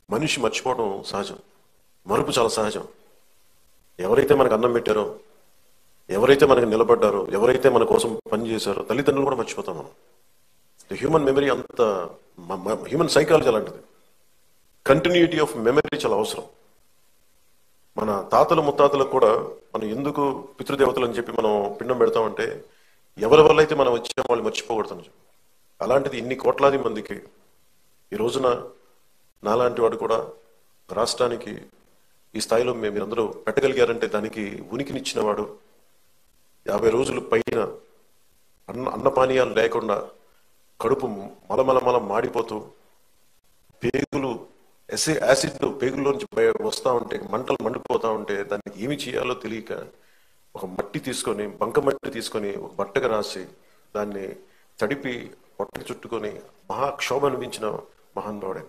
మనిషి మర్చిపోవడం సహజం, మరుపు చాలా సహజం. ఎవరైతే మనకు అన్నం పెట్టారో, ఎవరైతే మనకు నిలబడ్డారో, ఎవరైతే మన కోసం పనిచేశారో, తల్లిదండ్రులు కూడా మర్చిపోతాం మనం. హ్యూమన్ మెమరీ అంత, హ్యూమన్ సైకాలజీ అలాంటిది. కంటిన్యూటీ ఆఫ్ మెమరీ చాలా అవసరం. మన తాతలు ముత్తాతలకు కూడా మనం ఎందుకు పితృదేవతలు అని చెప్పి మనం పిండం పెడతామంటే, ఎవరి వల్ల అయితే మనం వచ్చే వాళ్ళు మర్చిపోకూడదని చెప్పి. అలాంటిది ఇన్ని కోట్లాది మందికి ఈ రోజున నాలాంటి వాడు కూడా రాష్ట్రానికి ఈ స్థాయిలో మీరందరూ పెట్టగలిగారంటే దానికి ఉనికినిచ్చిన వాడు. 50 రోజులు పైన అన్నపానీయాలు లేకుండా కడుపు మలమల మాడిపోతూ పేగులు యాసిడ్ పేగుల్లోంచి వస్తూ ఉంటే, మంటలు మండిపోతా ఉంటే దానికి ఏమి చేయాలో తెలియక ఒక మట్టి తీసుకొని, బంకమట్టి తీసుకొని ఒక బట్టగా రాసి దాన్ని తడిపి పొట్టకి చుట్టుకొని మహాక్షోభ అనిపించిన మహానుభావుడే.